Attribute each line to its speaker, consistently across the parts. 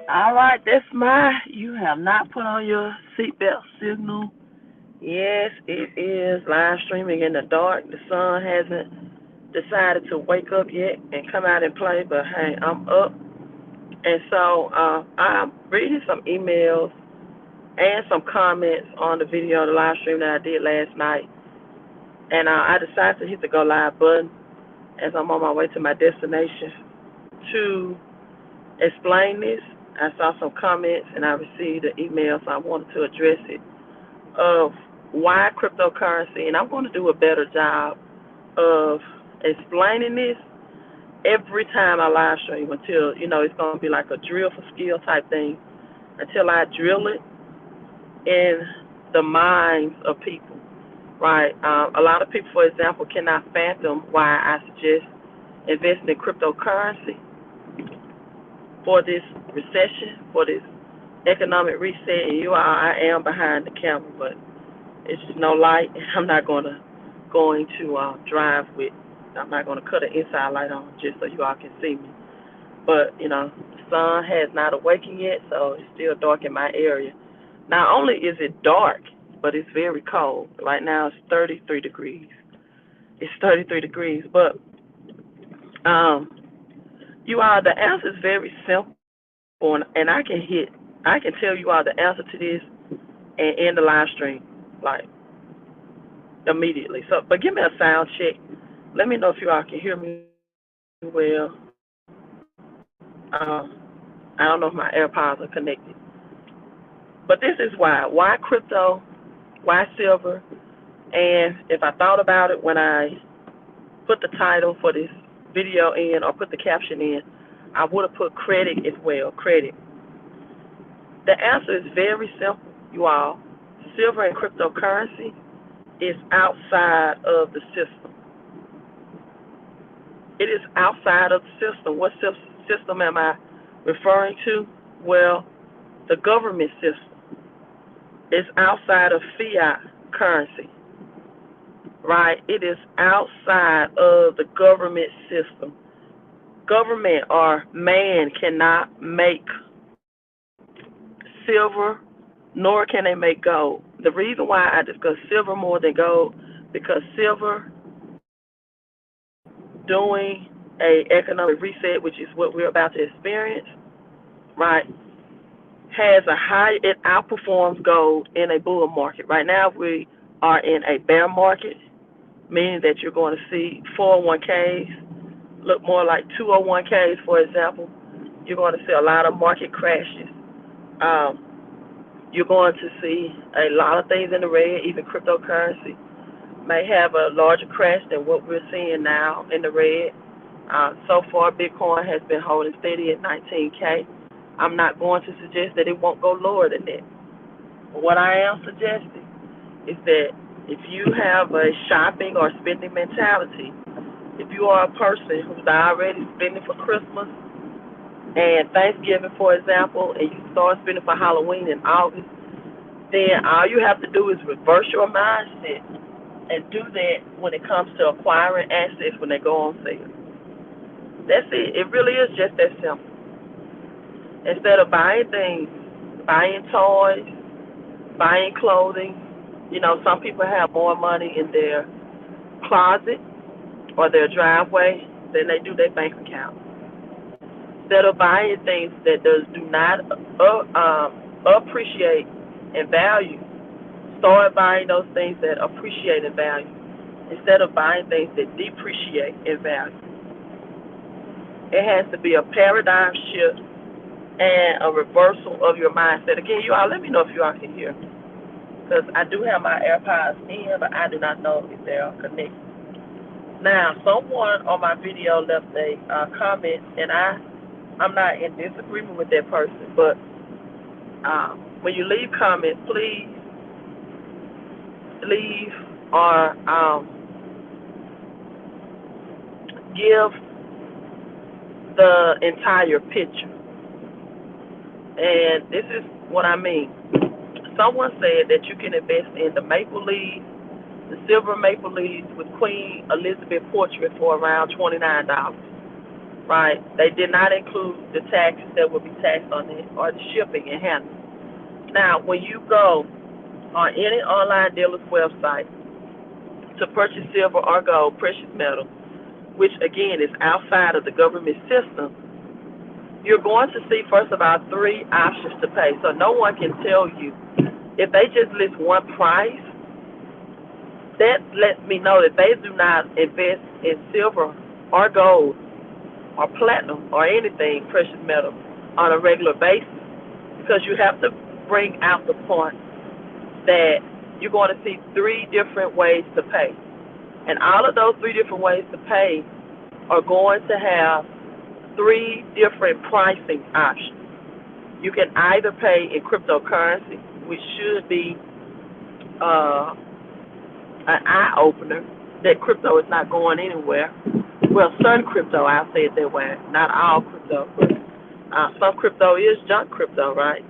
Speaker 1: All right, that's my. You have not put on your seatbelt signal. Yes, it is live streaming in the dark. The sun hasn't decided to wake up yet and come out and play, but hey, I'm up. And so I'm reading some emails and some comments on the video, the live stream that I did last night. And I decided to hit the go live button as I'm on my way to my destination to explain this. I saw some comments and I received an email, so I wanted to address it of why cryptocurrency, and I'm going to do a better job of explaining this every time I live stream until, it's going to be like a drill for skill type thing until I drill it in the minds of people, right? A lot of people, for example, cannot fathom why I suggest investing in cryptocurrency for this recession, for this economic reset. And I am behind the camera, but it's just no light. I'm not going to drive with. I'm not going to cut an inside light on just so you all can see me. But, the sun has not awakened yet, so it's still dark in my area. Not only is it dark, but it's very cold. Right now it's 33 degrees. It's 33 degrees. But, the answer is very simple, and I can tell you all the answer to this and end the live stream, like, immediately. So, but give me a sound check. Let me know if you all can hear me well. I don't know if my AirPods are connected. But this is why. Why crypto? Why silver? And if I thought about it when I put the title for this video in or put the caption in, I would have put credit as well, credit. The answer is very simple, you all. Silver and cryptocurrency is outside of the system. It is outside of the system. What system am I referring to? Well, the government system is outside of fiat currency, right? It is outside of the government system. Government or man cannot make silver, nor can they make gold. The reason why I discuss silver more than gold, because silver doing a economic reset, which is what we're about to experience, right, has it outperforms gold in a bull market. Right now we are in a bear market, meaning that you're going to see 401ks look more like 201ks, for example. You're going to see a lot of market crashes. You're going to see a lot of things in the red. Even cryptocurrency may have a larger crash than what we're seeing now in the red. So far, Bitcoin has been holding steady at 19K. I'm not going to suggest that it won't go lower than that. But what I am suggesting is that if you have a shopping or spending mentality, if you are a person who's already spending for Christmas and Thanksgiving, for example, and you start spending for Halloween in August, then all you have to do is reverse your mindset and do that when it comes to acquiring assets when they go on sale. That's it. It really is just that simple. Instead of buying things, buying toys, buying clothing, some people have more money in their closet or their driveway than they do their bank account. Instead of buying things that do not appreciate in value, start buying those things that appreciate in value instead of buying things that depreciate in value. It has to be a paradigm shift and a reversal of your mindset. Again, you all, let me know if you all can hear me, because I do have my AirPods in, but I do not know if they are connected. Now, someone on my video left a comment, and I'm not in disagreement with that person, but when you leave comments, please leave or give the entire picture. And this is what I mean. Someone said that you can invest in the maple leaf, the silver maple leaves with Queen Elizabeth portrait for around $29. Right? They did not include the taxes that would be taxed on it or the shipping and handling. Now, when you go on any online dealer's website to purchase silver or gold, precious metal, which again is outside of the government system, you're going to see first of all 3 options to pay. So no one can tell you. If they just list one price, that lets me know that they do not invest in silver or gold or platinum or anything precious metal on a regular basis, because you have to bring out the point that you're going to see 3 different ways to pay. And all of those 3 different ways to pay are going to have 3 different pricing options. You can either pay in cryptocurrency, which should be an eye-opener, that crypto is not going anywhere. Well, certain crypto, I'll say it that way. Not all crypto, but some crypto is junk crypto, right?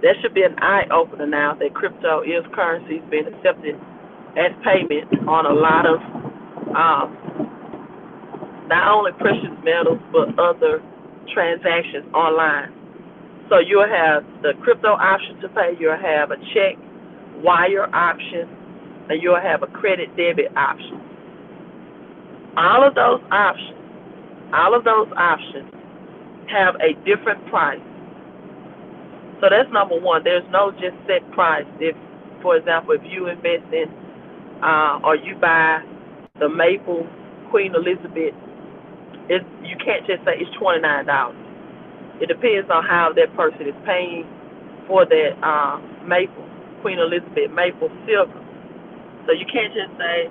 Speaker 1: That should be an eye-opener now that crypto is currency being accepted as payment on a lot of not only precious metals, but other transactions online. So you'll have the crypto option to pay, you'll have a check, wire option, and you'll have a credit debit option. All of those options have a different price. So that's number one. There's no just set price. If, for example, if you invest in or you buy the maple Queen Elizabeth, you can't just say it's $29. It depends on how that person is paying for that maple, Queen Elizabeth maple silver. So you can't just say,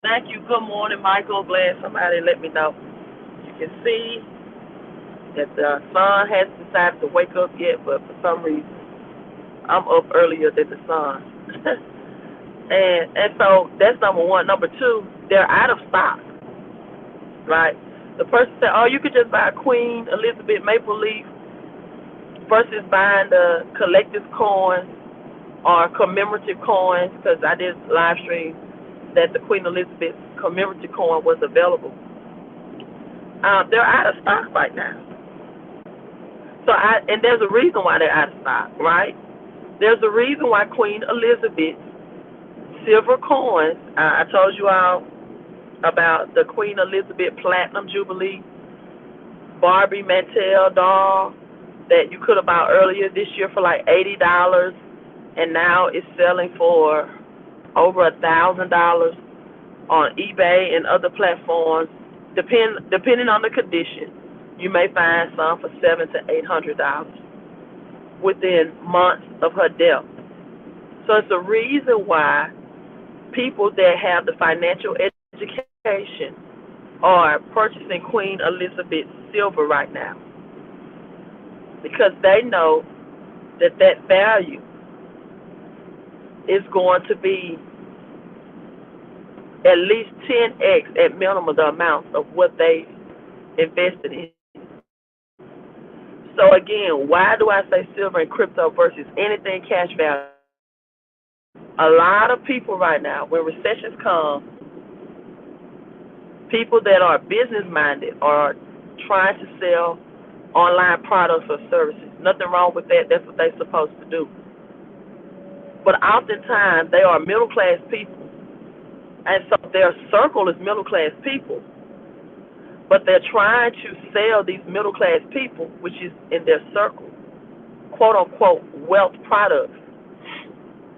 Speaker 1: thank you, good morning, Michael. Glad somebody let me know. You can see that the sun hasn't decided to wake up yet, but for some reason, I'm up earlier than the sun. and so that's number one. Number two, they're out of stock, right? The person said, oh, you could just buy a Queen Elizabeth maple leaf versus buying the collector's coins or commemorative coins, because I did live stream that the Queen Elizabeth commemorative coin was available. They're out of stock right now. So and there's a reason why they're out of stock, right? There's a reason why Queen Elizabeth silver coins, I told you all about the Queen Elizabeth Platinum Jubilee Barbie Mattel doll that you could have bought earlier this year for like $80, and now it's selling for over $1,000 on eBay and other platforms. Depending on the condition, you may find some for $700 to $800 within months of her death. So it's a reason why people that have the financial education are purchasing Queen Elizabeth silver right now, because they know that that value is going to be at least 10x at minimum the amount of what they invested in. So again, why do I say silver and crypto versus anything cash value? A lot of people right now, when recessions come, people that are business-minded are trying to sell online products or services. Nothing wrong with that. That's what they're supposed to do. But oftentimes, they are middle-class people. And so their circle is middle-class people. But they're trying to sell these middle-class people, which is in their circle, quote-unquote, wealth products.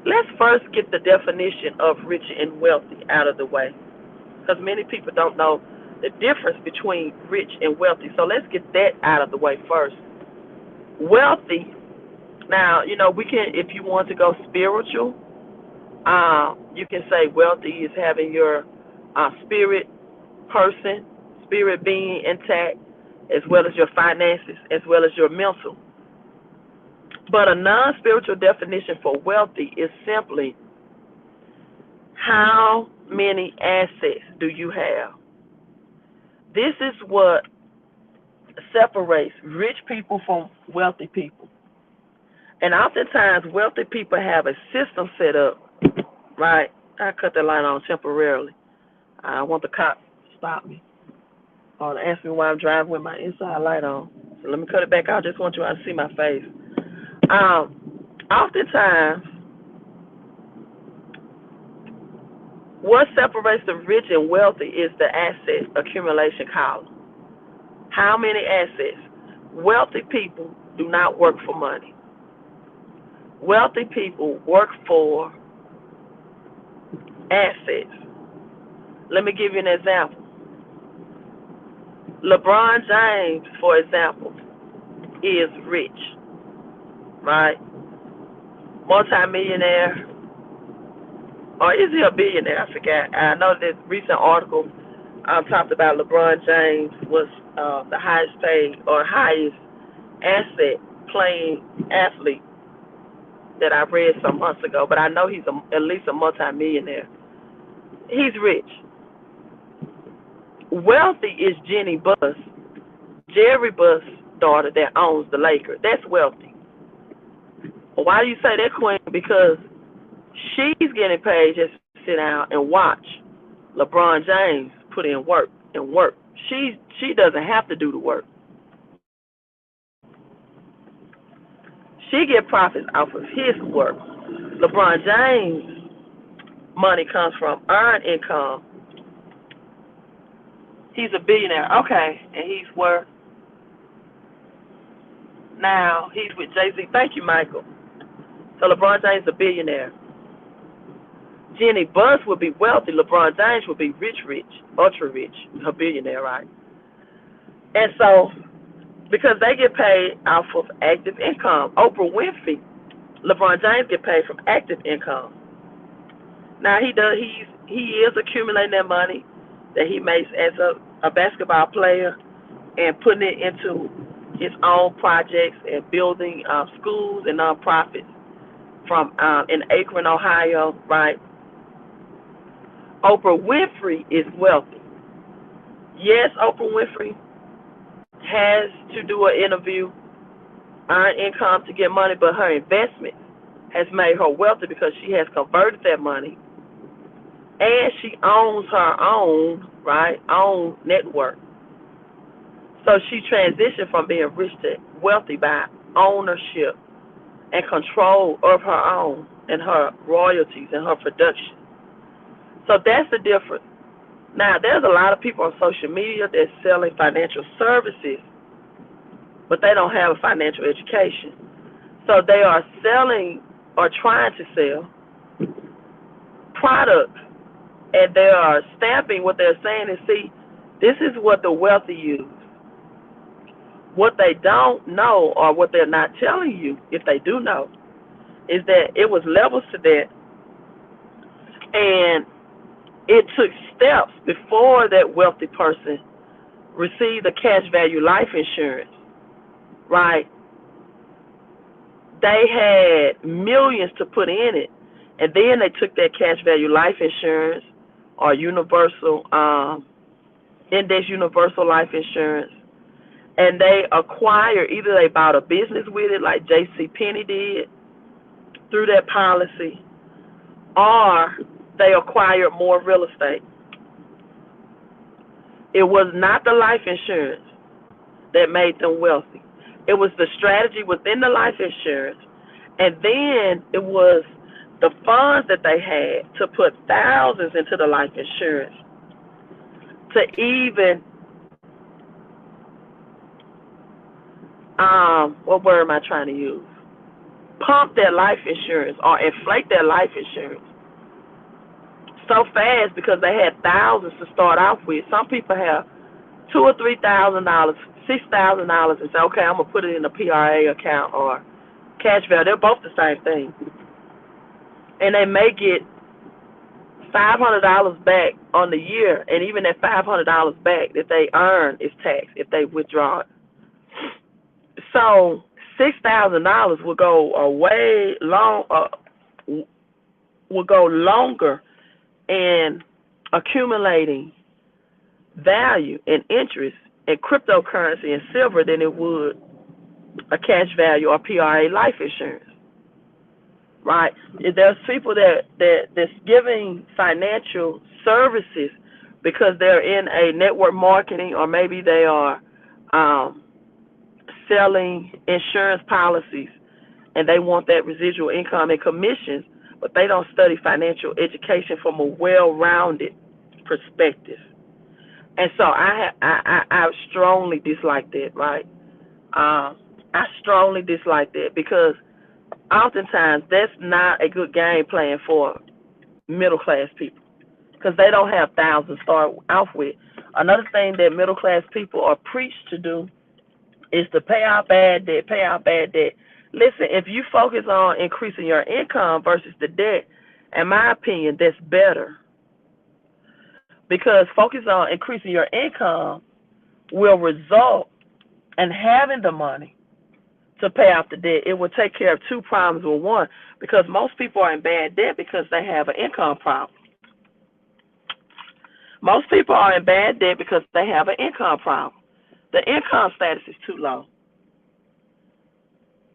Speaker 1: Let's first get the definition of rich and wealthy out of the way, because many people don't know the difference between rich and wealthy. So let's get that out of the way first. Wealthy, now, we can, if you want to go spiritual, you can say wealthy is having your spirit being intact, as well as your finances, as well as your mental. But a non-spiritual definition for wealthy is simply how many assets do you have? This is what separates rich people from wealthy people. And oftentimes, wealthy people have a system set up right? I cut that light on temporarily. I want the cop to stop me or to ask me why I'm driving with my inside light on. So let me cut it back. I just want you all to see my face. Oftentimes, what separates the rich and wealthy is the asset accumulation column. How many assets? Wealthy people do not work for money. Wealthy people work for assets. Let me give you an example. LeBron James, for example, is rich, right? Multi-millionaire, or is he a billionaire? I forgot. I know this recent article talked about LeBron James was the highest paid or highest asset playing athlete that I read some months ago, but I know he's at least a multi-millionaire. He's rich. Wealthy is Jenny Buss, Jerry Buss' daughter that owns the Lakers. That's wealthy. Why do you say that, Queen? Because she's getting paid just to sit down and watch LeBron James put in work and work. She doesn't have to do the work. She get profits off of his work. LeBron James' money comes from earned income. He's a billionaire. Okay, and he's worth. Now, he's with Jay-Z. Thank you, Michael. So LeBron James is a billionaire. Jenny Buss would be wealthy. LeBron James would be rich, ultra rich, a billionaire, right? And so, because they get paid off of active income. Oprah Winfrey, LeBron James get paid from active income. Now he is accumulating that money that he makes as a basketball player and putting it into his own projects and building schools and nonprofits from in Akron, Ohio, right? Oprah Winfrey is wealthy. Yes, Oprah Winfrey has to do an interview, earn income to get money, but her investment has made her wealthy because she has converted that money and she owns her own network. So she transitioned from being rich to wealthy by ownership and control of her own and her royalties and her production. So that's the difference. Now, there's a lot of people on social media that's selling financial services, but they don't have a financial education. So they are selling or trying to sell products, and they are stamping what they're saying is, see, this is what the wealthy use. What they don't know, or what they're not telling you, if they do know, is that it was levels to that, and it took steps before that wealthy person received a cash value life insurance, right? They had millions to put in it, and then they took that cash value life insurance or universal, index universal life insurance, and they acquired, either they bought a business with it like J.C. Penney did through that policy, or they acquired more real estate. It was not the life insurance that made them wealthy. It was the strategy within the life insurance, and then it was the funds that they had to put thousands into the life insurance to even, what word am I trying to use? Pump their life insurance or inflate their life insurance so fast because they had thousands to start off with. Some people have $2,000 or $3,000, $6,000, and say, okay, I'm gonna put it in a PRA account or cash value. They're both the same thing, and they may get $500 back on the year, and even that $500 back that they earn is taxed if they withdraw it. So $6,000 will go will go longer in accumulating value and interest in cryptocurrency and silver than it would a cash value or PRA life insurance, right? There's people that's giving financial services because they're in a network marketing, or maybe they are um, selling insurance policies, and they want that residual income and commissions, but they don't study financial education from a well-rounded perspective. And so I strongly dislike that, right? I strongly dislike that because oftentimes that's not a good game plan for middle class people because they don't have thousands to start off with. Another thing that middle class people are preached to do is to pay out bad debt, pay out bad debt. Listen, if you focus on increasing your income versus the debt, in my opinion, that's better. Because focus on increasing your income will result in having the money to pay off the debt. It will take care of two problems with one, because most people are in bad debt because they have an income problem. Most people are in bad debt because they have an income problem. The income status is too low.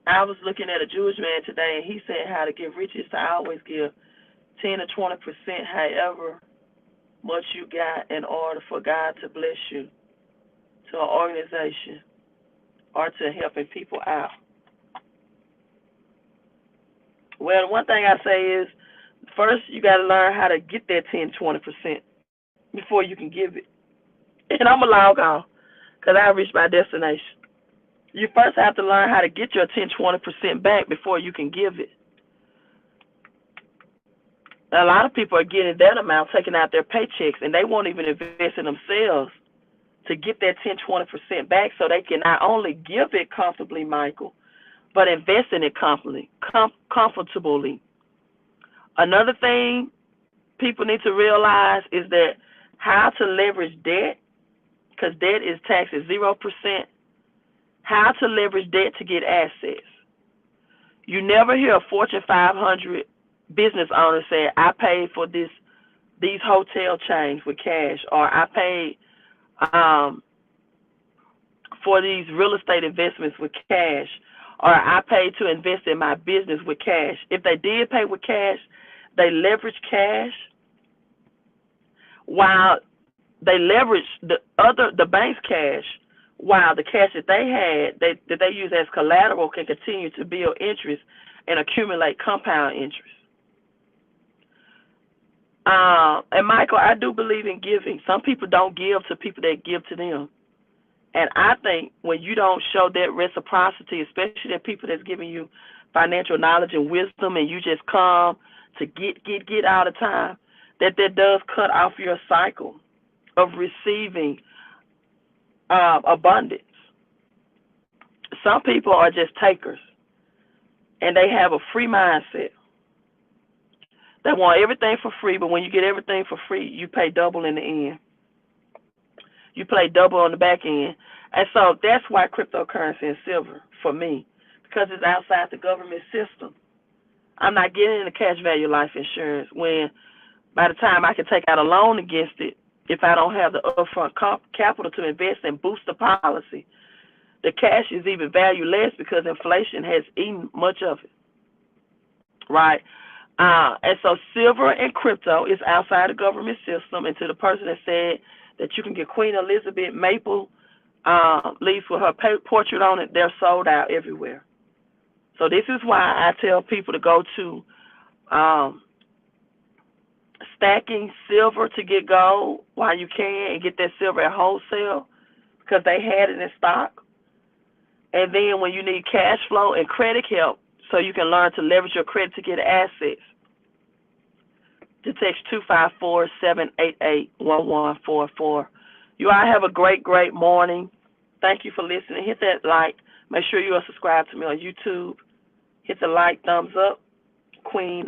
Speaker 1: I was looking at a Jewish man today, and he said how to get rich is to always give 10 to 20%, however much you got, in order for God to bless you, to an organization or to helping people out. Well, the one thing I say is, first you got to learn how to get that 10, 20% before you can give it. And I'm a log off because I reached my destination. You first have to learn how to get your 10, 20% back before you can give it. A lot of people are getting that amount taken out their paychecks, and they won't even invest in themselves to get that 10, 20% back so they can not only give it comfortably, Michael, but invest in it comfortably. Another thing people need to realize is that how to leverage debt, because debt is taxed at 0%, how to leverage debt to get assets. You never hear a Fortune 500 business owner say, I paid for these hotel chains with cash, or I paid for these real estate investments with cash, or I paid to invest in my business with cash. If they did pay with cash, they leveraged cash while they leveraged the bank's cash, while the cash that they had that they use as collateral can continue to build interest and accumulate compound interest. And Michael, I do believe in giving. Some people don't give to people that give to them. And I think when you don't show that reciprocity, especially the people that's giving you financial knowledge and wisdom, and you just come to get all the time, that does cut off your cycle of receiving abundance. Some people are just takers, and they have a free mindset. They want everything for free, but when you get everything for free, you pay double in the end. You pay double on the back end. And so that's why cryptocurrency and silver, for me, because it's outside the government system. I'm not getting into cash value life insurance when by the time I can take out a loan against it, if I don't have the upfront capital to invest and boost the policy, the cash is even valued less because inflation has eaten much of it, right? And so silver and crypto is outside the government system. And to the person that said that you can get Queen Elizabeth maple leaves with her portrait on it, they're sold out everywhere. So this is why I tell people to go to stacking silver to get gold while you can, and get that silver at wholesale because they had it in stock. And then when you need cash flow and credit help, so you can learn to leverage your credit to get assets, to text 254-788-1144. You all have a great, great morning. Thank you for listening. Hit that like. Make sure you are subscribed to me on YouTube. Hit the like, thumbs up. Queen